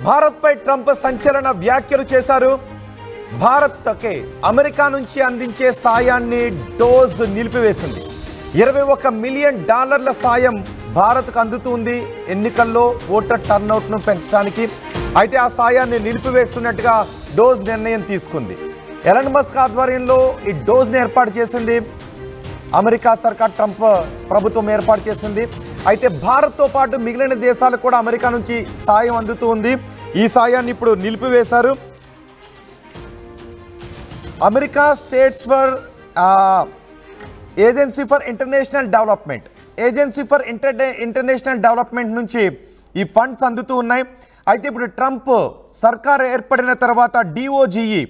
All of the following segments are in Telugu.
భారత్పై ట్రంప్ సంచలన వ్యాఖ్యలు చేశారు. భారత్కే అమెరికా నుంచి అందించే సాయాన్ని డోజ్ నిలిపివేసింది. $21 మిలియన్ సాయం భారత్కు అందుతుంది ఎన్నికల్లో ఓటర్ టర్నౌట్ను పెంచడానికి. అయితే ఆ సాయాన్ని నిలిపివేస్తున్నట్టుగా డోజ్ నిర్ణయం తీసుకుంది. ఎలన్ మస్క్ ఆధ్వర్యంలో ఈ డోజ్ని ఏర్పాటు చేసింది అమెరికా సర్కార్. ట్రంప్ ప్రభుత్వం ఏర్పాటు చేసింది. అయితే భారత్తో పాటు మిగిలిన దేశాలకు కూడా అమెరికా నుంచి సాయం అందుతూ ఉంది. ఈ సాయాన్ని ఇప్పుడు నిలిపివేశారు. America states for agency for international development నుంచి ఈ ఫండ్స్ అందుతూ ఉన్నాయి. అయితే ఇప్పుడు ట్రంప్ సర్కార్ ఏర్పడిన తర్వాత డిఓజిఈ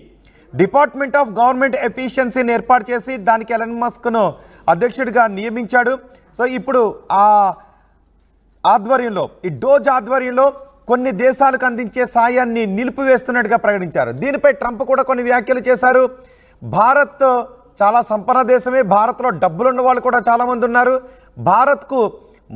డిపార్ట్మెంట్ ఆఫ్ గవర్నమెంట్ ఎఫిషియన్సీని ఏర్పాటు చేసి దానికి ఎలన్ మస్క్ను అధ్యక్షుడిగా నియమించాడు. సో ఇప్పుడు ఆ ఆధ్వర్యంలో ఈ డోజ్ ఆధ్వర్యంలో కొన్ని దేశాలకు అందించే సాయాన్ని నిలిపివేస్తున్నట్టుగా ప్రకటించారు. దీనిపై ట్రంప్ కూడా కొన్ని వ్యాఖ్యలు చేశారు. భారత్ చాలా సంపన్న దేశమే, భారత్లో డబ్బులున్న వాళ్ళు కూడా చాలామంది ఉన్నారు. భారత్కు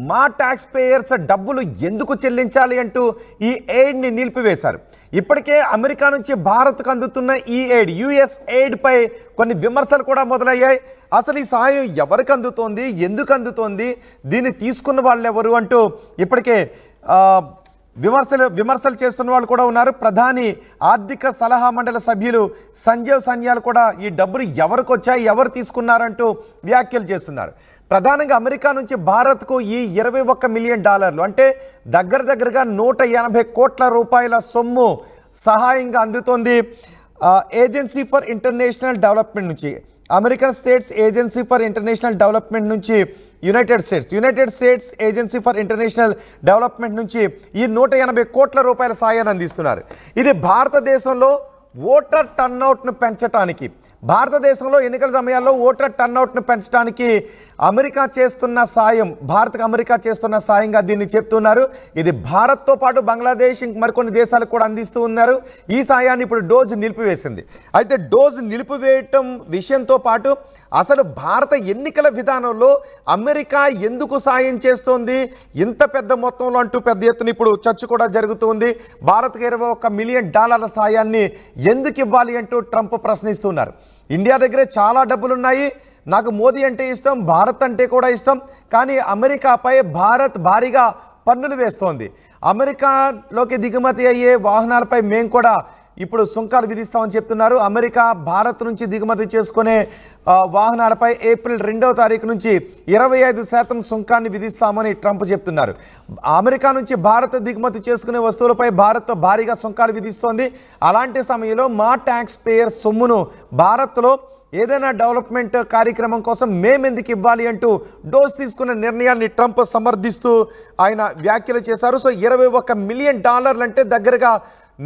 మా ట్యాక్స్ పేయర్స్ డబ్బులు ఎందుకు చెల్లించాలి అంటూ ఈ ఎయిడ్ని నిలిపివేశారు. ఇప్పటికే అమెరికా నుంచి భారత్కు అందుతున్న ఈ ఎయిడ్, యుఎస్ ఎయిడ్పై కొన్ని విమర్శలు కూడా మొదలయ్యాయి. అసలు ఈ సాయం ఎవరికి అందుతోంది, ఎందుకు అందుతోంది, దీన్ని తీసుకున్న వాళ్ళు ఎవరు అంటూ ఇప్పటికే విమర్శలు చేస్తున్న వాళ్ళు కూడా ఉన్నారు. ప్రధాని ఆర్థిక సలహా మండలి సభ్యులు సంజీవ్ సన్యాల్ కూడా ఈ డబ్బులు ఎవరికి వచ్చాయి, ఎవరు తీసుకున్నారంటూ వ్యాఖ్యలు చేస్తున్నారు. ప్రధానంగా అమెరికా నుంచి భారత్కు ఈ $21 మిలియన్ అంటే దగ్గరగా 180 కోట్ల రూపాయల సొమ్ము సహాయంగా అందుతోంది. ఏజెన్సీ ఫర్ ఇంటర్నేషనల్ డెవలప్మెంట్ నుంచి, American states agency for international development నుంచి United States agency for international development నుంచి ఈ 180 కోట్ల రూపాయల సాయాన్ని అందిస్తున్నారు. ఇది భారతదేశంలో ఓటర్ టర్నౌట్ను పెంచడానికి, భారతదేశంలో ఎన్నికల సమయాల్లో ఓటర్ టర్నౌట్ను పెంచడానికి అమెరికా చేస్తున్న సాయం, భారత్కు అమెరికా చేస్తున్న సాయంగా దీన్ని చెప్తున్నారు. ఇది భారత్తో పాటు బంగ్లాదేశ్, మరికొన్ని దేశాలకు కూడా అందిస్తూ ఉన్నారు. ఈ సాయాన్ని ఇప్పుడు డోజ్ నిలిపివేసింది. అయితే డోజ్ నిలిపివేయటం విషయంతో పాటు అసలు భారత ఎన్నికల విధానంలో అమెరికా ఎందుకు సాయం చేస్తోంది ఇంత పెద్ద మొత్తంలో అంటూ పెద్ద ఎత్తున ఇప్పుడు చర్చ కూడా జరుగుతుంది. భారత్కు $21 మిలియన్ సాయాన్ని ఎందుకు ఇవ్వాలి అంటూ ట్రంప్ ప్రశ్నిస్తున్నారు. ఇండియా దగ్గరే చాలా డబ్బులున్నాయి, నాకు మోదీ అంటే ఇష్టం, భారత్ అంటే కూడా ఇష్టం, కానీ అమెరికాపై భారత్ భారీగా పన్నులు వేస్తోంది. అమెరికాలోకి దిగుమతి అయ్యే వాహనాలపై మేము కూడా ఇప్పుడు సుంకాలు విధిస్తామని చెప్తున్నారు. అమెరికా భారత్ నుంచి దిగుమతి చేసుకునే వాహనాలపై ఏప్రిల్ 2వ తారీఖు నుంచి 25% సుంకాన్ని విధిస్తామని ట్రంప్ చెప్తున్నారు. అమెరికా నుంచి భారత్ దిగుమతి చేసుకునే వస్తువులపై భారత్ భారీగా సుంకాలు విధిస్తోంది. అలాంటి సమయంలో మా ట్యాక్స్ పేయర్ సొమ్మును భారత్లో ఏదైనా డెవలప్మెంట్ కార్యక్రమం కోసం మేమెందుకు ఇవ్వాలి అంటూ డోస్ తీసుకున్న నిర్ణయాన్ని ట్రంప్ సమర్థిస్తూ ఆయన వ్యాఖ్యలు చేశారు. సో $21 మిలియన్ అంటే దగ్గరగా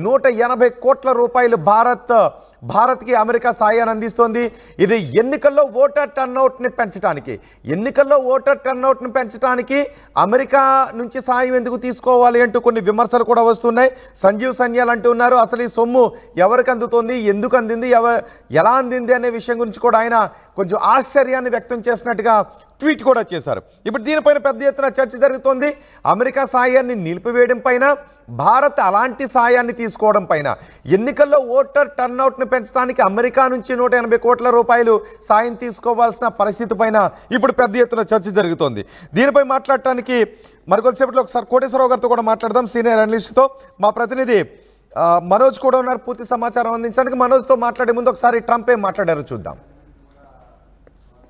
180 కోట్ల రూపాయలు భారత్కి అమెరికా సాయాన్ని అందిస్తోంది. ఇది ఎన్నికల్లో ఓటర్ టర్నౌట్ని పెంచడానికి అమెరికా నుంచి సాయం ఎందుకు తీసుకోవాలి అంటూ కొన్ని విమర్శలు కూడా వస్తున్నాయి. సంజీవ్ సన్యాల్ అంటూ ఉన్నారు, అసలు ఈ సొమ్ము ఎవరికి అందుతోంది, ఎందుకు అందింది, ఎలా అందింది అనే విషయం గురించి కూడా ఆయన కొంచెం ఆశ్చర్యాన్ని వ్యక్తం చేసినట్టుగా ట్వీట్ కూడా చేశారు. ఇప్పుడు దీనిపైన పెద్ద ఎత్తున చర్చ జరుగుతోంది. అమెరికా సాయాన్ని నిలిపివేయడం పైన, భారత్ అలాంటి సాయాన్ని తీసుకోవడం పైన, ఎన్నికల్లో ఓటర్ టర్నౌట్ను పెంచడానికి అమెరికా నుంచి 180 కోట్ల రూపాయలు సాయం తీసుకోవాల్సిన పరిస్థితి పైన ఇప్పుడు పెద్ద ఎత్తున చర్చ జరుగుతోంది. దీనిపై మాట్లాడటానికి మరికొద్దిసేపట్లో ఒకసారి కోటేశ్వరరావు గారితో కూడా మాట్లాడదాం, సీనియర్ అనలిస్ట్తో. మా ప్రతినిధి మనోజ్ కూడా ఉన్నారు పూర్తి సమాచారం అందించడానికి. మనోజ్తో మాట్లాడే ముందు ఒకసారి ట్రంప్ ఏం మాట్లాడారో చూద్దాం.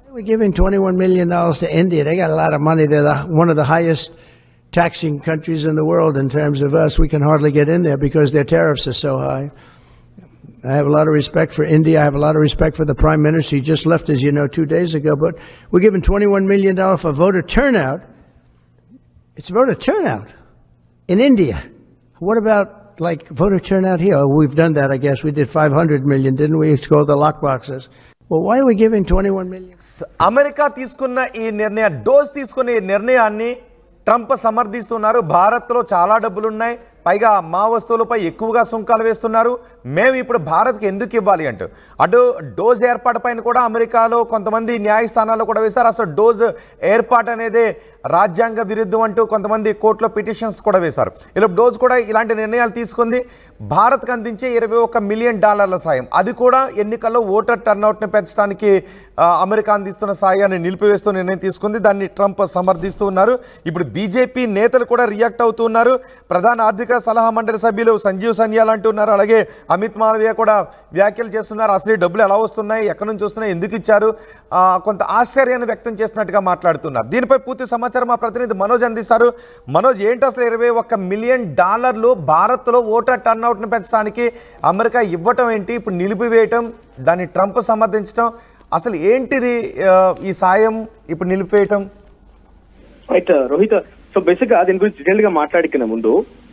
We're giving $21 million to India. They got a lot of money. They're one of the highest taxing countries in the world in terms of us. We can hardly get in there because their tariffs are so high. I have a lot of respect for India. I have a lot of respect for the Prime Minister. He just left, as you know, 2 days ago. But we're giving $21 million for voter turnout. It's voter turnout in India. What about like voter turnout here? Oh, we've done that, I guess. We did 500 million, didn't we? It's called the lockboxes. Well, why are we giving 21 million? America తీసుకున్న ఈ డోస్ తీసుకునే నిర్ణయాన్ని ట్రంప్ సమర్థిస్తున్నారు. భారత్లో చాలా డబ్బులు ఉన్నాయి, పైగా మా వస్తువులపై ఎక్కువగా సుంకాలు వేస్తున్నారు, మేము ఇప్పుడు భారత్కి ఎందుకు ఇవ్వాలి అంటూ. అటు డోజ్ ఏర్పాటుపైన కూడా అమెరికాలో కొంతమంది న్యాయస్థానాల్లో కూడా వేశారు. అసలు డోజ్ ఏర్పాటు అనేది రాజ్యాంగ విరుద్ధం అంటూ కొంతమంది కోర్టులో పిటిషన్స్ కూడా వేశారు. ఇలా డోజ్ కూడా ఇలాంటి నిర్ణయాలు తీసుకుంది. భారత్కి అందించే $21 మిలియన్ సాయం, అది కూడా ఎన్నికల్లో ఓటర్ టర్నౌట్ని పెంచడానికి అమెరికా అందిస్తున్న సాయాన్ని నిలిపివేస్తూ నిర్ణయం తీసుకుంది. దాన్ని ట్రంప్ సమర్థిస్తూ ఉన్నారు. ఇప్పుడు బీజేపీ నేతలు కూడా రియాక్ట్ అవుతున్నారు. ప్రధాన ఆర్థిక సలహా మండలి సభ్యులు సంజీవ్ సన్యాల్ అంటున్నారు, అలాగే అమిత్ మాలవీయ కూడా వ్యాఖ్యలు చేస్తున్నారు. అసలు ఈ డబ్బులు ఎలా వస్తున్నాయి, ఎక్కడి నుంచి వస్తున్నాయి, ఎందుకు ఇచ్చారు, కొంత ఆశ్చర్యాన్ని వ్యక్తం చేసినట్టుగా మాట్లాడుతున్నారు. దీనిపై పూర్తి సమాచారం మా ప్రతినిధి మనోజ్ అందిస్తారు. మనోజ్, ఏంటి అసలు $21 మిలియన్ భారత్లో ఓటర్ టర్నౌట్ని పెంచడానికి అమెరికా ఇవ్వటం ఏంటి, ఇప్పుడు నిలిపివేయటం, దాన్ని ట్రంప్ సమర్థించడం, అసలు ఏంటిది ఈ సాయం ఇప్పుడు నిలిపివేయటం? రైట్ రోహిత్, సో బేసిక్ గా దీని గురించి డీటెయిల్ గా మాట్లాడుకునే ముందు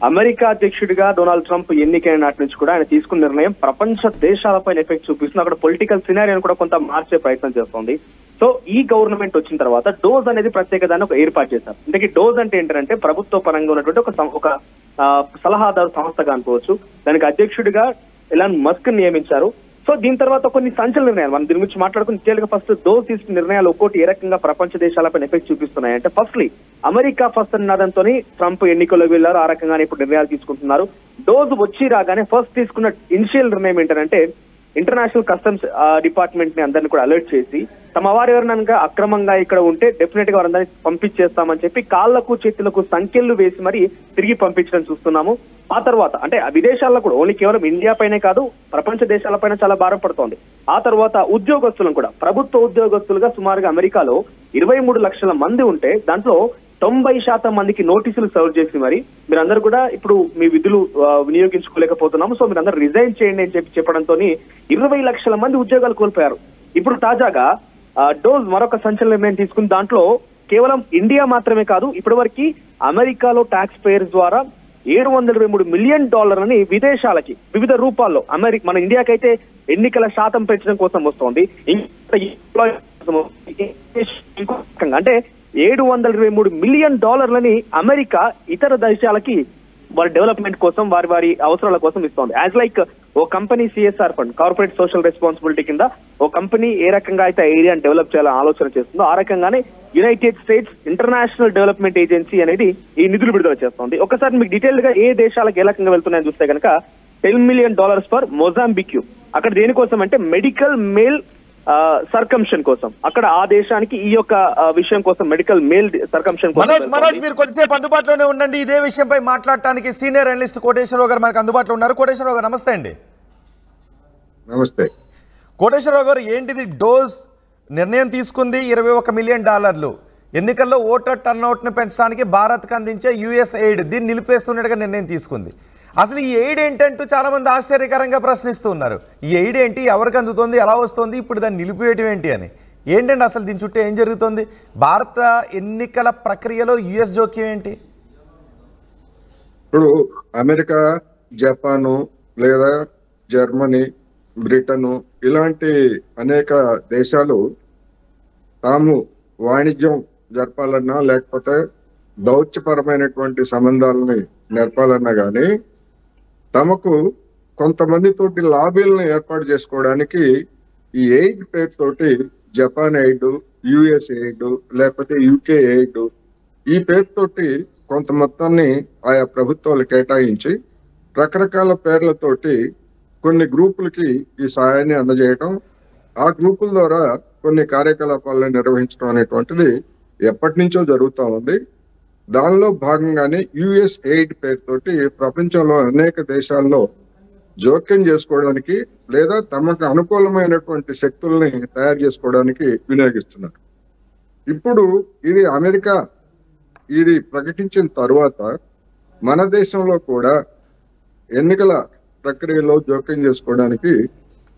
అమెరికా అధ్యక్షుడిగా డొనాల్డ్ ట్రంప్ ఎన్నికైన నాటి నుంచి కూడా ఆయన తీసుకున్న నిర్ణయం ప్రపంచ దేశాలపైన ఎఫెక్ట్ చూపిస్తుంది. అక్కడ పొలిటికల్ సినారియోని కూడా కొంత మార్చే ప్రయత్నం చేస్తోంది. సో ఈ గవర్నమెంట్ వచ్చిన తర్వాత డోజ్ అనేది ప్రత్యేక దాన్ని ఒక ఏర్పాటు చేశారు. ఇంతకీ డోజ్ అంటే ఏంటంటే ప్రభుత్వ పరంగా ఉన్నటువంటి ఒక సలహాదారు సంస్థగా అనుకోవచ్చు. దానికి అధ్యక్షుడిగా ఎలాన్ మస్క్ నియమించారు. సో దీని తర్వాత కొన్ని సంచలన నిర్ణయాలు మనం దీని గురించి మాట్లాడుకుని డీటెయిల్ గా ఫస్ట్ డోజ్ తీసుకున్న నిర్ణయాలు ఒక్కోటి ఏ రకంగా ప్రపంచ దేశాలపైన ఎఫెక్ట్ చూపిస్తున్నాయి అంటే, ఫస్ట్లీ అమెరికా ఫస్ట్ నినాదంతో ట్రంప్ ఎన్నికల్లో వెళ్లారు. ఆ రకంగానే ఇప్పుడు నిర్ణయాలు తీసుకుంటున్నారు. డోజ్ వచ్చి రాగానే ఫస్ట్ తీసుకున్న ఇనిషియల్ నిర్ణయం ఏంటంటే ఇంటర్నేషనల్ కస్టమ్స్ డిపార్ట్మెంట్ ని అందరినీ కూడా అలర్ట్ చేసి తమ వారు ఎవరైనా అక్రమంగా ఇక్కడ ఉంటే డెఫినెట్ గా వారందరినీ పంపించేస్తామని చెప్పి కాళ్లకు చేతులకు సంఖ్యలు వేసి మరి తిరిగి పంపించడం చూస్తున్నాము. ఆ తర్వాత అంటే విదేశాల్లో కూడా ఓన్లీ కేవలం ఇండియా పైనే కాదు ప్రపంచ దేశాలపైన చాలా భారం పడుతోంది. ఆ తర్వాత ఉద్యోగస్తులను కూడా ప్రభుత్వ ఉద్యోగస్తులుగా సుమారుగా అమెరికాలో 23 లక్షల మంది ఉంటే దాంట్లో 90% మందికి నోటీసులు సర్వ్ చేసి మరి మీరందరూ కూడా ఇప్పుడు మీ విధులు వినియోగించుకోలేకపోతున్నాము, సో మీరందరూ రిజైన్ చేయండి అని చెప్పడంతో 20 లక్షల మంది ఉద్యోగాలు కోల్పోయారు. ఇప్పుడు తాజాగా డోజ్ మరొక సంచలన నిర్ణయం తీసుకుని దాంట్లో కేవలం ఇండియా మాత్రమే కాదు, ఇప్పటి వరకు అమెరికాలో ట్యాక్స్ పేయర్స్ ద్వారా $723 మిలియన్ అని విదేశాలకి వివిధ రూపాల్లో మన ఇండియాకైతే ఎన్నికల శాతం పెంచడం కోసం వస్తోంది. అంటే $723 మిలియన్ అమెరికా ఇతర దేశాలకి వారి డెవలప్మెంట్ కోసం వారి అవసరాల కోసం ఇస్తోంది. యాజ్ లైక్ ఓ company CSR fund, corporate social responsibility కింద ఓ కంపెనీ ఏ రకంగా అయితే ఏరియాని డెవలప్ చేయాలని ఆలోచన చేస్తుందో ఆ రకంగానే United states international development agency అనేది ఈ నిధులు విడుదల చేస్తోంది. ఒకసారి మీకు డీటెయిల్ గా ఏ దేశాలకు ఏ రకంగా వెళ్తున్నాయని చూస్తే కనుక $10 మిలియన్ ఫర్ మొజాంబిక్. అక్కడ దేనికోసం అంటే మెడికల్ మేల్ సర్కంషన్ కోసం, అక్కడ ఆ దేశానికి ఈ యొక్క విషయం కోసం మెడికల్ మేల్ సర్కంషన్ కోసం. మనోజ్, మీరు కొద్దిసేపు అందుబాటులోనే ఉండండి. ఇదే విషయంపై మాట్లాడటానికి సీనియర్ అనలిస్ట్ కోటేశ్వరరావు గారు మనకు అందుబాటులో ఉన్నారు. కోటేశ్వరరావు గారు నమస్తే అండి. నమస్తే కోటేశ్వరరావు గారు, ఏంటిది డోజ్ నిర్ణయం తీసుకుంది? $21 మిలియన్, ఎన్నికల్లో ఓటర్ టర్నౌట్ను పెంచడానికి భారత్కి అందించే యుఎస్ ఎయిడ్, దీన్ని నిలిపేస్తున్నట్టుగా నిర్ణయం తీసుకుంది. అసలు ఈ ఎయిడ్ ఏంటంటూ చాలా మంది ఆశ్చర్యకరంగా ప్రశ్నిస్తూ ఉన్నారు. ఈ ఎయిడ్ ఏంటి, ఎవరికి అందుతుంది, ఎలా వస్తుంది, ఇప్పుడు దాన్ని నిలిపివేయటం ఏంటి అని. ఏంటండి అసలు దీని చుట్టూ ఏం జరుగుతుంది? భారత ఎన్నికల ప్రక్రియలో యుఎస్ జోక్యం ఏంటి? ఇప్పుడు అమెరికా, జపాను లేదా జర్మనీ, బ్రిటను ఇలాంటి అనేక దేశాలు తాము వాణిజ్యం జరపాలన్నా లేకపోతే దౌత్యపరమైనటువంటి సంబంధాలని నెరపాలన్నా కానీ తమకు కొంతమందితోటి లాబీలను ఏర్పాటు చేసుకోవడానికి ఈ ఎయిడ్ పేరుతోటి జపాన్ ఎయిడ్, యుఎస్ ఎయిడ్ లేకపోతే యూకే ఎయిడ్ ఈ పేరుతోటి కొంత మొత్తాన్ని ఆయా ప్రభుత్వాలు కేటాయించి రకరకాల పేర్లతోటి కొన్ని గ్రూపులకి ఈ సహాయాన్ని అందజేయటం, ఆ గ్రూపుల ద్వారా కొన్ని కార్యకలాపాలను నిర్వహించడం అనేటువంటిది ఎప్పటి నుంచో జరుగుతూ ఉంది. దానిలో భాగంగానే యుఎస్ ఎయిడ్ పేరుతోటి ప్రపంచంలో అనేక దేశాల్లో జోక్యం చేసుకోవడానికి లేదా తమకు అనుకూలమైనటువంటి శక్తుల్ని తయారు చేసుకోవడానికి వినియోగిస్తున్నారు. ఇప్పుడు ఇది అమెరికా ఇది ప్రకటించిన తర్వాత మన దేశంలో కూడా ఎన్నికల ప్రక్రియలో జోక్యం చేసుకోవడానికి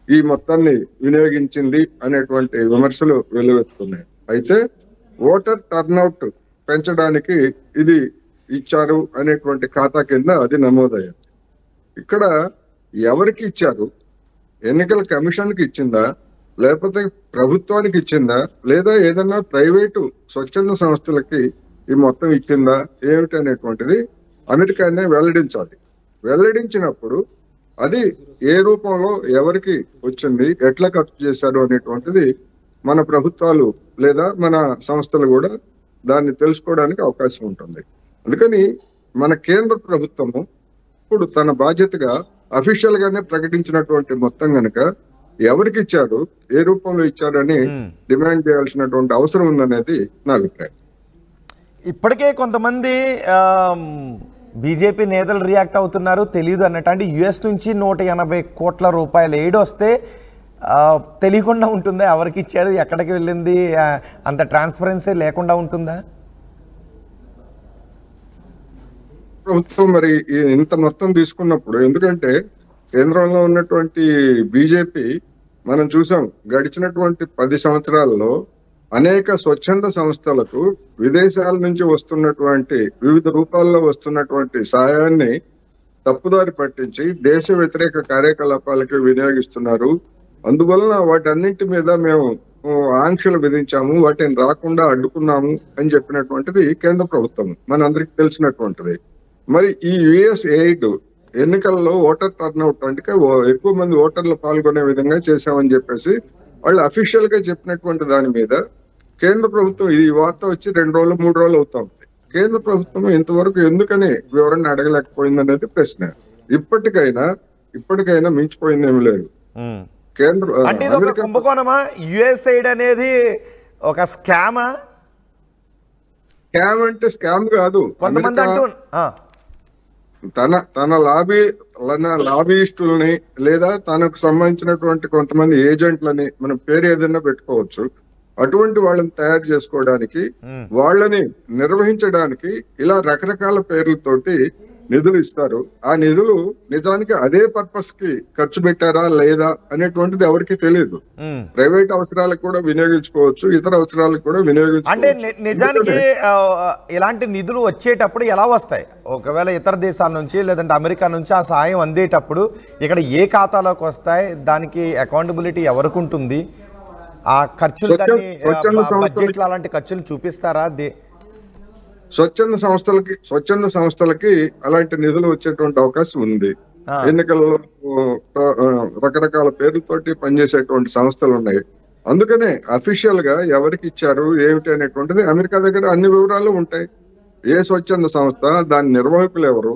ఈ మొత్తాన్ని వినియోగించింది అనేటువంటి విమర్శలు వెల్లువెత్తుతున్నాయి. అయితే ఓటర్ టర్నౌట్ పెంచడానికి ఇది ఇచ్చారు అనేటువంటి ఖాతా కింద అది నమోదయ్యింది. ఇక్కడ ఎవరికి ఇచ్చారు? ఎన్నికల కమిషన్కి ఇచ్చిందా, లేకపోతే ప్రభుత్వానికి ఇచ్చిందా, లేదా ఏదన్నా ప్రైవేటు స్వచ్ఛంద సంస్థలకి ఈ మొత్తం ఇచ్చిందా ఏమిటి అనేటువంటిది అమెరికానే వెల్లడించాలి. వెల్లడించినప్పుడు అది ఏ రూపంలో ఎవరికి వచ్చింది, ఎట్లా ఖర్చు చేశారు అనేటువంటిది మన ప్రభుత్వాలు లేదా మన సంస్థలు కూడా దాన్ని తెలుసుకోవడానికి అవకాశం ఉంటుంది. అందుకని మన కేంద్ర ప్రభుత్వము ఇప్పుడు తన బాధ్యతగా అఫీషియల్ గానే ప్రకటించినటువంటి మొత్తం గనక ఎవరికి ఇచ్చారు, ఏ రూపంలో ఇచ్చారు అని డిమాండ్ చేయాల్సినటువంటి అవసరం ఉందనేది నా అభిప్రాయం. ఇప్పటికే కొంతమంది బీజేపీ నేతలు రియాక్ట్ అవుతున్నారు, తెలియదు అన్నట్టు. అంటే యుఎస్ నుంచి 180 కోట్ల రూపాయల ఎయిడ్ వస్తే తెలియకుండా ఉంటుందా ఎవరికి ఇచ్చారు, ఎక్కడికి వెళ్ళింది, అంత ట్రాన్స్పరెన్సీ లేకుండా ఉంటుందా? ప్రభుత్వం మరి ఇంత మొత్తం తీసుకున్నప్పుడు, ఎందుకంటే కేంద్రంలో ఉన్నటువంటి బీజేపీ మనం చూసాం గడిచినటువంటి 10 సంవత్సరాల్లో అనేక స్వచ్ఛంద సంస్థలకు విదేశాల నుంచి వస్తున్నటువంటి వివిధ రూపాల్లో వస్తున్నటువంటి సహాయాన్ని తప్పుదారి పట్టించి దేశ వ్యతిరేక కార్యకలాపాలకి వినియోగిస్తున్నారు. అందువలన వాటన్నింటి మీద మేము ఆంక్షలు విధించాము, వాటిని రాకుండా అడ్డుకున్నాము అని చెప్పినటువంటిది కేంద్ర ప్రభుత్వం, మనందరికి తెలిసినటువంటిది. మరి ఈ యుఎస్ ఎయిడ్ ఎన్నికల్లో ఓటర్ టర్న్అవుట్ అంటే ఎక్కువ మంది ఓటర్లు పాల్గొనే విధంగా చేశామని చెప్పేసి వాళ్ళు అఫీషియల్ గా చెప్పినటువంటి దాని మీద కేంద్ర ప్రభుత్వం, ఈ వార్త వచ్చి 2 రోజులు 3 రోజులు అవుతా ఉంది, కేంద్ర ప్రభుత్వం ఇంతవరకు ఎందుకని వివరణ అడగలేకపోయింది అనేది ప్రశ్న. ఇప్పటికైనా మించిపోయింది ఏమి లేదు. కేంద్ర అంటే ఇది ఒక కుంభకోణమా? యుఎస్ఐడ్ అనేది ఒక స్కామా? స్కామ్ అంటే స్కామ్ కాదు. కొంతమంది అంటూ తన లాబీయిస్టుల్ని లేదా తనకు సంబంధించినటువంటి కొంతమంది ఏజెంట్లని, మనం పేరు ఏదైనా పెట్టుకోవచ్చు, అటువంటి వాళ్ళని తయారు చేసుకోవడానికి, వాళ్ళని నిర్వహించడానికి ఇలా రకరకాల పేర్లతోటి నిధులు ఇస్తారు. ఆ నిధులు నిజానికి అదే పర్పస్ కి ఖర్చు పెట్టారా లేదా అనేటువంటిది ఎవరికి తెలియదు. ప్రైవేట్ అవసరాలకు కూడా వినియోగించుకోవచ్చు, ఇతర అవసరాలకు కూడా వినియోగించుకోవచ్చు. అంటే నిజానికి ఇలాంటి నిధులు వచ్చేటప్పుడు ఎలా వస్తాయి? ఒకవేళ ఇతర దేశాల నుంచి లేదంటే అమెరికా నుంచి ఆ సాయం అందేటప్పుడు ఇక్కడ ఏ ఖాతాలోకి వస్తాయి, దానికి అకౌంటబిలిటీ ఎవరికి ఉంటుంది, ఆ ఖర్చులు బడ్జెట్లో అలాంటి ఖర్చులు చూపిస్తారా? స్వచ్ఛంద సంస్థలకి అలాంటి నిధులు వచ్చేటువంటి అవకాశం ఉంది. ఎన్నికల్లో రకరకాల పేర్లతోటి పనిచేసేటువంటి సంస్థలు ఉన్నాయి. అందుకనే అఫీషియల్ గా ఎవరికి ఇచ్చారు ఏమిటి అనేటువంటిది అమెరికా దగ్గర అన్ని వివరాలు ఉంటాయి. ఏ స్వచ్ఛంద సంస్థ, దాని నిర్వాహకులు ఎవరు,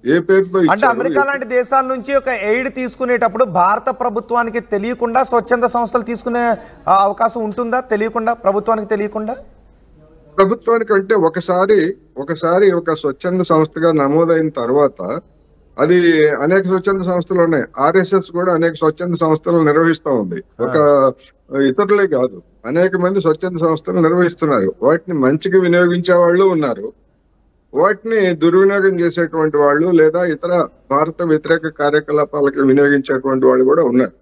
ఏ పేరుతో. అంటే అమెరికా లాంటి దేశాల నుంచి ఒక ఎయిడ్ తీసుకునేటప్పుడు భారత ప్రభుత్వానికి తెలియకుండా స్వచ్ఛంద సంస్థలు తీసుకునే అవకాశం ఉంటుందా? తెలియకుండా, ప్రభుత్వానికి తెలియకుండా? ప్రభుత్వానికి అంటే ఒకసారి ఒక స్వచ్ఛంద సంస్థగా నమోదైన తర్వాత అది అనేక స్వచ్ఛంద సంస్థలు ఉన్నాయి. ఆర్ఎస్ఎస్ కూడా అనేక స్వచ్ఛంద సంస్థలు నిర్వహిస్తూ ఉంది. ఒక ఇతరులే కాదు, అనేక మంది స్వచ్ఛంద సంస్థలు నిర్వహిస్తున్నారు. వాటిని మంచిగా వినియోగించే వాళ్ళు ఉన్నారు, వాటిని దుర్వినియోగం చేసేటువంటి వాళ్ళు లేదా ఇతర భారత వ్యతిరేక కార్యకలాపాలకు వినియోగించేటువంటి వాళ్ళు కూడా ఉన్నారు.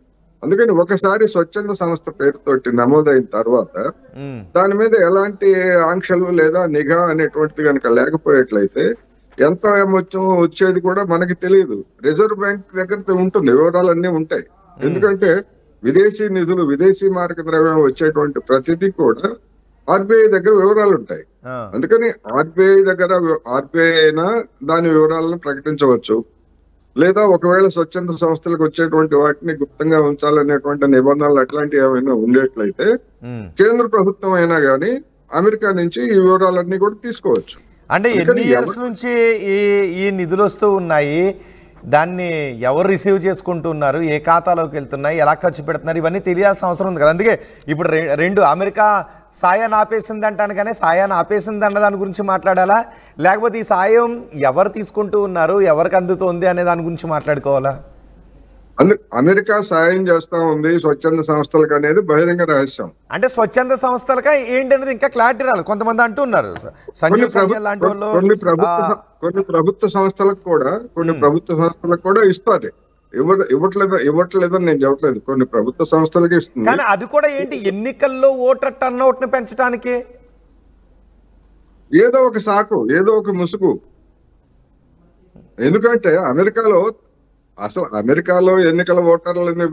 అందుకని ఒకసారి స్వచ్ఛంద సంస్థ పేరుతోటి నమోదైన తర్వాత దాని మీద ఎలాంటి ఆంక్షలు లేదా నిఘా అనేటువంటిది కనుక లేకపోయేట్లయితే ఎంత మొత్తం వచ్చేది కూడా మనకి తెలియదు. రిజర్వ్ బ్యాంక్ దగ్గర ఉంటుంది, వివరాలన్నీ ఉంటాయి. ఎందుకంటే విదేశీ నిధులు, విదేశీ మారక ద్రవ్యం వచ్చేటువంటి ప్రతిదీ కూడా ఆర్బీఐ దగ్గర వివరాలు ఉంటాయి. అందుకని ఆర్బీఐ అయినా దాని వివరాలను ప్రకటించవచ్చు, లేదా ఒకవేళ స్వచ్ఛంద సంస్థలకు వచ్చేటువంటి వాటిని గుప్తంగా ఉంచాలనేటువంటి నిబంధనలు అట్లాంటివి ఏమైనా ఉండేట్లయితే కేంద్ర ప్రభుత్వం అయినా కానీ అమెరికా నుంచి ఈ వివరాలన్నీ కూడా తీసుకోవచ్చు. అంటే ఎన్ని ఇయర్స్ నుంచి ఈ నిధులు వస్తూ ఉన్నాయి, దాన్ని ఎవరు రిసీవ్ చేసుకుంటున్నారు, ఏ ఖాతాలోకి వెళ్తున్నాయి, ఎలా ఖర్చు పెడుతున్నారు, ఇవన్నీ తెలియాల్సిన అవసరం ఉంది కదా. అందుకే ఇప్పుడు రెండు అమెరికా సాయాన్ని ఆపేసింది అంటాను, కానీ సాయాన్ని ఆపేసింది అన్న దాని గురించి మాట్లాడాలా, లేకపోతే ఈ సాయం ఎవరు తీసుకుంటూ ఉన్నారు, ఎవరికి అందుతుంది అనే దాని గురించి మాట్లాడుకోవాలా? అమెరికా సాయం చేస్తా ఉంది స్వచ్ఛంద సంస్థలకు అనేది బహిరంగ రహస్యం. అంటే స్వచ్ఛంద సంస్థలకా ఏంటి అనేది ఇంకా క్లారిటీ రాలేదు. కొంతమంది అంటున్నారు కొన్ని ప్రభుత్వ సంస్థలకు కూడా ఇస్తుంది, ఇవ్వట్లేదని నేను చెప్పట్లేదు, కొన్ని ప్రభుత్వ సంస్థలకి ఇస్తుంది. కానీ అది కూడా ఏంటి, ఎన్నికల్లో ఓటర్ టర్న్అవుట్ ని పెంచడానికి ఏదో ఒక సాకు, ఏదో ఒక ముసుగు. ఎందుకంటే అసలు అమెరికాలో ఎన్నికల ఓటర్లని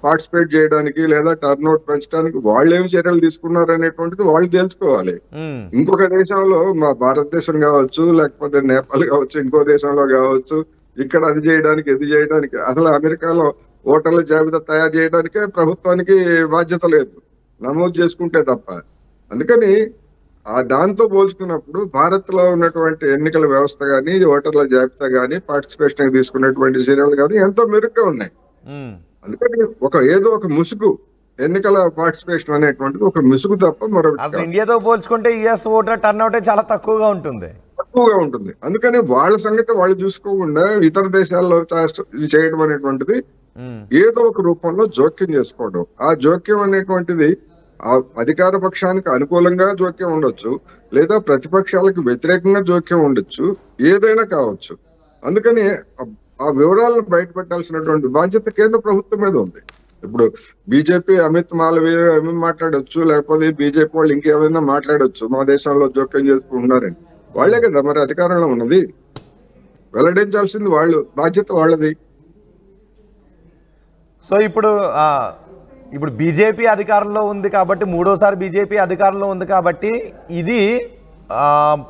పార్టిసిపేట్ చేయడానికి లేదా టర్న్అవుట్ పెంచడానికి వాళ్ళు ఏమి చర్యలు తీసుకున్నారు అనేటువంటిది వాళ్ళు తెలుసుకోవాలి. ఇంకొక దేశంలో మా భారతదేశం కావచ్చు, లేకపోతే నేపాల్ కావచ్చు, ఇంకో దేశంలో కావచ్చు, ఇక్కడ అది చేయడానికి ఇది చేయడానికి అసలు అమెరికాలో ఓటర్ల జాబితా తయారు చేయడానికే ప్రభుత్వానికి బాధ్యత లేదు, నమోదు చేసుకుంటే తప్ప. అందుకని దాంతో పోల్చుకున్నప్పుడు భారత్ లో ఉన్నటువంటి ఎన్నికల వ్యవస్థ కానీ, ఓటర్ల జాబితా కానీ, పార్టిసిపేషన్ తీసుకున్నటువంటి చర్యలు కానీ ఎంతో మెరుగ్గా ఉన్నాయి. అందుకని ఏదో ఒక ముసుగు, ఎన్నికల పార్టిసిపేషన్ అనేటువంటిది ఒక ముసుగు తప్ప మరొకటి. ఇండియాతో పోల్చుకుంటే యుఎస్ ఓటర్ టర్న్అవుట్ చాలా తక్కువగా ఉంటుంది. అందుకని వాళ్ళ సంగతి వాళ్ళు చూసుకోకుండా ఇతర దేశాల్లో చేయడం అనేటువంటిది ఏదో ఒక రూపంలో జోక్యం చేసుకోవడం. ఆ జోక్యం అనేటువంటిది ఆ అధికార పక్షానికి అనుకూలంగా జోక్యం ఉండొచ్చు, లేదా ప్రతిపక్షాలకు వ్యతిరేకంగా జోక్యం ఉండొచ్చు, ఏదైనా కావచ్చు. అందుకని ఆ వివరాలను బయటపెట్టాల్సినటువంటి బాధ్యత కేంద్ర ప్రభుత్వం మీద ఉంది. ఇప్పుడు బీజేపీ అమిత్ మాలవీయ ఏమేమి మాట్లాడొచ్చు, లేకపోతే బీజేపీ వాళ్ళు ఇంకేమైనా మాట్లాడొచ్చు, మా దేశంలో జోక్యం చేసుకుంటున్నారని. వాళ్లే కదా మరి అధికారంలో ఉన్నది, వెల్లడించాల్సింది వాళ్ళు, బాధ్యత వాళ్ళది. సో ఇప్పుడు బీజేపీ అధికారంలో ఉంది కాబట్టి, మూడోసారి బీజేపీ అధికారంలో ఉంది కాబట్టి ఇది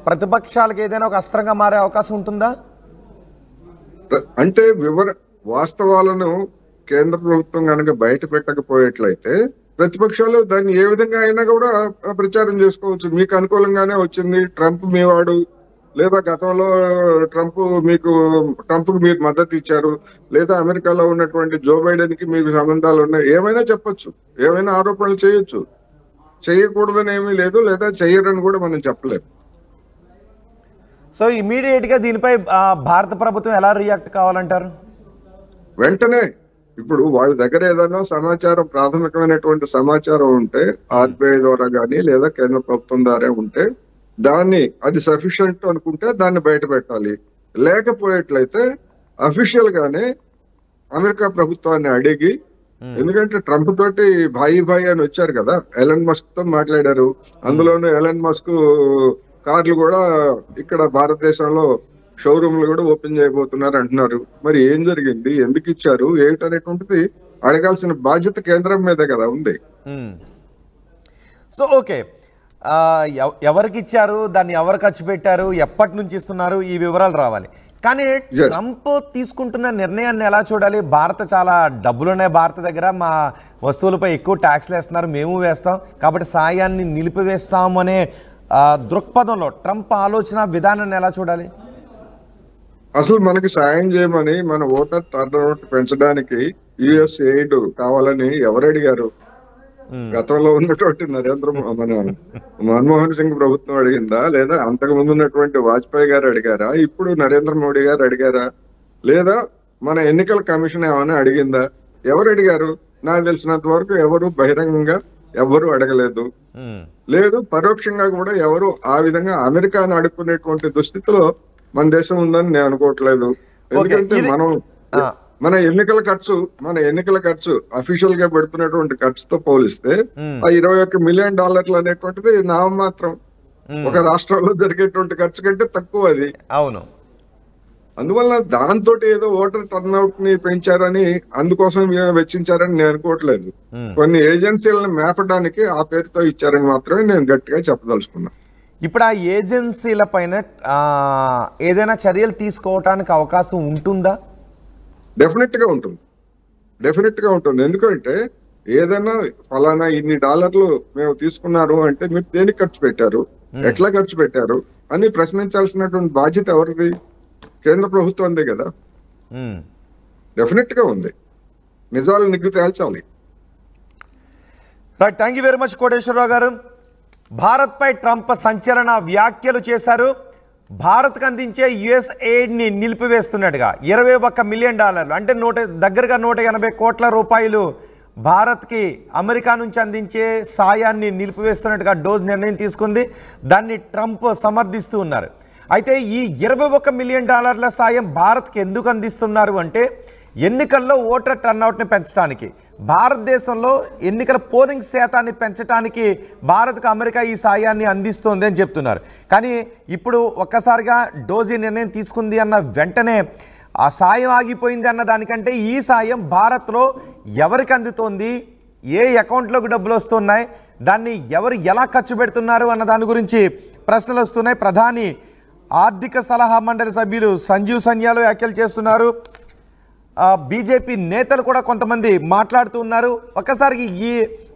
ప్రతిపక్షాలకు ఏదైనా ఒక అస్త్రంగా మారే అవకాశం ఉంటుందా? అంటే వాస్తవాలను కేంద్ర ప్రభుత్వం కనుక బయట పెట్టకపోయేట్లయితే ప్రతిపక్షాలు దాన్ని ఏ విధంగా అయినా కూడా ప్రచారం చేసుకోవచ్చు. మీకు అనుకూలంగానే వచ్చింది, ట్రంప్ మీ వాడు, లేదా గతంలో ట్రంప్కు మీరు మద్దతు ఇచ్చారు, లేదా అమెరికాలో ఉన్నటువంటి జో బైడెన్ కి మీకు సంబంధాలు ఉన్నాయి, ఏమైనా చెప్పొచ్చు, ఏమైనా ఆరోపణలు చేయొచ్చు. చేయకూడదని ఏమీ లేదు, లేదా చెయ్యరని కూడా మనం చెప్పలేము. సో ఇమీడియట్ గా దీనిపై భారత ప్రభుత్వం ఎలా రియాక్ట్ కావాలంటారు? వెంటనే ఇప్పుడు వాళ్ళ దగ్గర ఏదైనా సమాచారం, ప్రాథమికమైనటువంటి సమాచారం ఉంటే ఆర్బీఐ ద్వారా కానీ లేదా కేంద్ర ప్రభుత్వం ద్వారా ఉంటే అది సఫిషియంట్ అనుకుంటే దాన్ని బయట పెట్టాలి. లేకపోయేట్లయితే అఫీషియల్ గానే అమెరికా ప్రభుత్వాన్ని అడిగి, ఎందుకంటే ట్రంప్ తోటి భాయి అని వచ్చారు కదా, ఎలన్ మస్క్ తో మాట్లాడారు. అందులోనూ ఎలన్ మస్క్ కార్లు కూడా ఇక్కడ భారతదేశంలో షోరూమ్లు కూడా ఓపెన్ చేయబోతున్నారు అంటున్నారు. మరి ఏం జరిగింది, ఎందుకు ఇచ్చారు, ఏమిటనేటువంటిది అడగాల్సిన బాధ్యత కేంద్రం మీదే కదా ఉంది. సో ఓకే, ఎవరికి ఇచ్చారు, దాన్ని ఎవరు ఖర్చు పెట్టారు, ఎప్పటి నుంచి ఇస్తున్నారు, ఈ వివరాలు రావాలి. కానీ ట్రంప్ తీసుకుంటున్న నిర్ణయాన్ని ఎలా చూడాలి? భారత చాలా డబ్బులున్నాయి భారత దగ్గర, మా వస్తువులపై ఎక్కువ ట్యాక్స్లు వేస్తున్నారు, మేము వేస్తాం కాబట్టి సాయాన్ని నిలిపివేస్తాం అనే దృక్పథంలో ట్రంప్ ఆలోచన విధానాన్ని ఎలా చూడాలి? అసలు మనకి సాయం చేయమని, మన ఓటర్ టర్న్అవుట్ పెంచడానికి యుఎస్ ఎయిడ్ కావాలని ఎవరు అడిగారు? గతంలో ఉన్నటువంటి మన్మోహన్ సింగ్ ప్రభుత్వం అడిగిందా, లేదా అంతకు ముందు ఉన్నటువంటి వాజ్పేయి గారు అడిగారా, ఇప్పుడు నరేంద్ర మోడీ గారు అడిగారా, లేదా మన ఎన్నికల కమిషన్ ఏమైనా అడిగిందా? ఎవరు అడిగారు? నాకు తెలిసినంత వరకు ఎవరు బహిరంగంగా ఎవరు అడగలేదు. లేదు, పరోక్షంగా కూడా ఎవరు ఆ విధంగా అమెరికాను అడుక్కునేటువంటి దుస్థితిలో మన దేశం ఉందని నేను అనుకోవట్లేదు. ఎందుకంటే మన ఎన్నికల ఖర్చు అఫీషియల్ గా పెడుతున్నటువంటి ఖర్చుతో పోలిస్తే ఆ $21 మిలియన్ అనేటువంటిది నామమాత్రం. ఒక రాష్ట్రంలో జరిగేటువంటి ఖర్చు కంటే తక్కువ అది. అవును. అందువల్ల దాంతో ఏదో ఓటర్ టర్న్అవుట్ ని పెంచారని, అందుకోసం వెచ్చించారని నేను అనుకోవట్లేదు. కొన్ని ఏజెన్సీలను మేపడానికి ఆ పేరుతో ఇచ్చారని మాత్రమే నేను గట్టిగా చెప్పదలుచుకున్నా. ఇప్పుడు ఆ ఏజెన్సీల పైన ఏదైనా చర్యలు తీసుకోవటానికి అవకాశం ఉంటుందా? డెఫినెట్ గా ఉంటుంది. ఎందుకంటే ఏదైనా ఫలానా ఇన్ని డాలర్లు మేము తీసుకున్నారు అంటే మీరు దేనికి ఖర్చు పెట్టారు, ఎట్లా ఖర్చు పెట్టారు అని ప్రశ్నించాల్సినటువంటి బాధ్యత ఎవరిది? కేంద్ర ప్రభుత్వందే కదా. డెఫినెట్ గా ఉంది, నిజాలు నిగ్గు తేల్చాలి. Right, thank you very much Koteswararao గారు. భారత్ పై ట్రంప్ సంచలన వ్యాఖ్యలు చేశారు. భారత్కు అందించే యుఎస్ ఎయిడ్ని నిలిపివేస్తున్నట్టుగా $21 మిలియన్ అంటే దగ్గరగా 180 కోట్ల రూపాయలు భారత్కి అమెరికా నుంచి అందించే సాయాన్ని నిలిపివేస్తున్నట్టుగా డోజ్ నిర్ణయం తీసుకుంది. దాన్ని ట్రంప్ సమర్థిస్తూ ఉన్నారు. అయితే ఈ $21 మిలియన్ సాయం భారత్కి ఎందుకు అందిస్తున్నారు అంటే, ఎన్నికల్లో ఓటర్ టర్న్అవుట్ని పెంచడానికి, భారతదేశంలో ఎన్నికల పోలింగ్ శాతాన్ని పెంచడానికి భారత్కు అమెరికా ఈ సాయాన్ని అందిస్తోంది అని చెప్తున్నారు. కానీ ఇప్పుడు ఒక్కసారిగా డోజీ నిర్ణయం తీసుకుంది అన్న వెంటనే ఆ సాయం ఆగిపోయింది అన్న దానికంటే ఈ సాయం భారత్లో ఎవరికి అందుతోంది, ఏ అకౌంట్లోకి డబ్బులు వస్తున్నాయి, దాన్ని ఎవరు ఎలా ఖర్చు పెడుతున్నారు అన్న దాని గురించి ప్రశ్నలు వస్తున్నాయి. ప్రధాని ఆర్థిక సలహా మండలి సభ్యులు సంజీవ్ సన్యాలు వ్యాఖ్యలు చేస్తున్నారు. బీజేపీ నేతలు కూడా కొంతమంది మాట్లాడుతూ ఉన్నారు. ఒక్కసారికి ఈ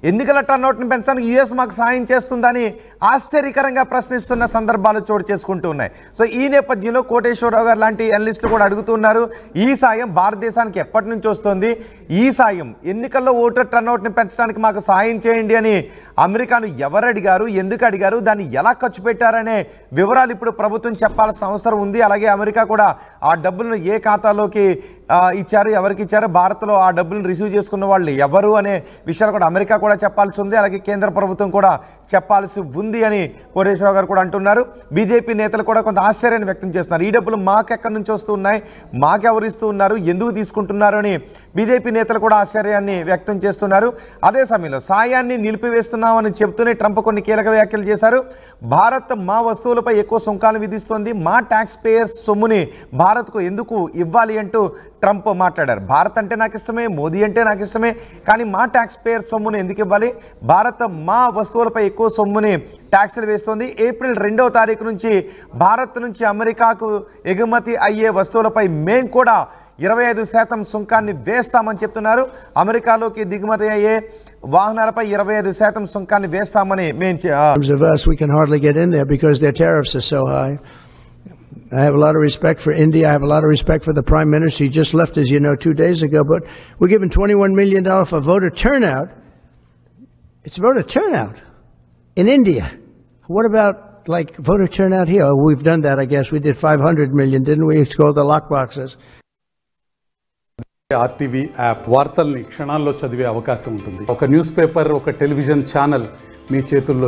ఎన్నికల టర్నౌట్ని పెంచడానికి యుఎస్ మాకు సాయం చేస్తుందని ఆశ్చర్యకరంగా ప్రశ్నిస్తున్న సందర్భాలు చోటు చేసుకుంటూ ఉన్నాయి. సో ఈ నేపథ్యంలో కోటేశ్వరరావు గారు లాంటి అనలిస్టులు కూడా అడుగుతున్నారు, ఈ సాయం భారతదేశానికి ఎప్పటి నుంచి వస్తుంది, ఈ సాయం ఎన్నికల్లో ఓటర్ టర్నౌట్ని పెంచడానికి మాకు సాయం చేయండి అని అమెరికాను ఎవరు అడిగారు, ఎందుకు అడిగారు, దాన్ని ఎలా ఖర్చు పెట్టారనే వివరాలు ఇప్పుడు ప్రభుత్వం చెప్పాల్సిన అవసరం ఉంది. అలాగే అమెరికా కూడా ఆ డబ్బులను ఏ ఖాతాలోకి ఇచ్చారు, ఎవరికి ఇచ్చారు, భారత్లో ఆ డబ్బులను రిసీవ్ చేసుకున్న వాళ్ళు ఎవరు అనే విషయాలు కూడా అమెరికా కూడా చెప్పాల్సి ఉంది. అలాగే కేంద్ర ప్రభుత్వం కూడా చెప్పాల్సి ఉంది అని కోటేశ్వరరావు గారు కూడా అంటున్నారు. బీజేపీ నేతలు కూడా కొంత ఆశ్చర్యాన్ని వ్యక్తం చేస్తున్నారు. ఈ డబ్బులు మాకెక్కడి నుంచి వస్తూ ఉన్నాయి, మాకెవరు ఇస్తూ ఉన్నారు, ఎందుకు తీసుకుంటున్నారు అని బీజేపీ నేతలు కూడా ఆశ్చర్యాన్ని వ్యక్తం చేస్తున్నారు. అదే సమయంలో సాయాన్ని నిలిపివేస్తున్నామని చెబుతూనే ట్రంప్ కొన్ని కీలక వ్యాఖ్యలు చేశారు. భారత్ మా వస్తువులపై ఎక్కువ సుంకాలు విధిస్తోంది, మా ట్యాక్స్ పేయర్స్ సొమ్ముని భారత్కు ఎందుకు ఇవ్వాలి అంటూ ట్రంప్ మాట్లాడారు. భారత్ అంటే నాకు ఇష్టమే, మోదీ అంటే నాకు ఇష్టమే, కానీ మా ట్యాక్స్ పేయర్ సొమ్ముని ఎందుకు ఇవ్వాలి, భారత్ మా వస్తువులపై ఎక్కువ సొమ్ముని ట్యాక్సులు వేస్తోంది. ఏప్రిల్ 2వ తారీఖు నుంచి భారత్ నుంచి అమెరికాకు ఎగుమతి అయ్యే వస్తువులపై మేము కూడా 25% సుంకాన్ని వేస్తామని చెప్తున్నారు. అమెరికాలోకి దిగుమతి అయ్యే వాహనాలపై 25% సుంకాన్ని వేస్తామని we can hardly get in there because their tariffs are so high. I have a lot of respect for India. I have a lot of respect for the Prime Minister. He just left, as you know, 2 days ago. But we're giving $21 million for voter turnout. It's voter turnout in India. What about, like, voter turnout here? Oh, we've done that, I guess. We did 500 million, didn't we? It's called the lockboxes. RTV app వార్తల్ని క్షణాల్లో చదివే అవకాశం ఉంటుంది. ఒక న్యూస్ పేపర్, ఒక టెలివిజన్ ఛానల్ మీ చేతుల్లో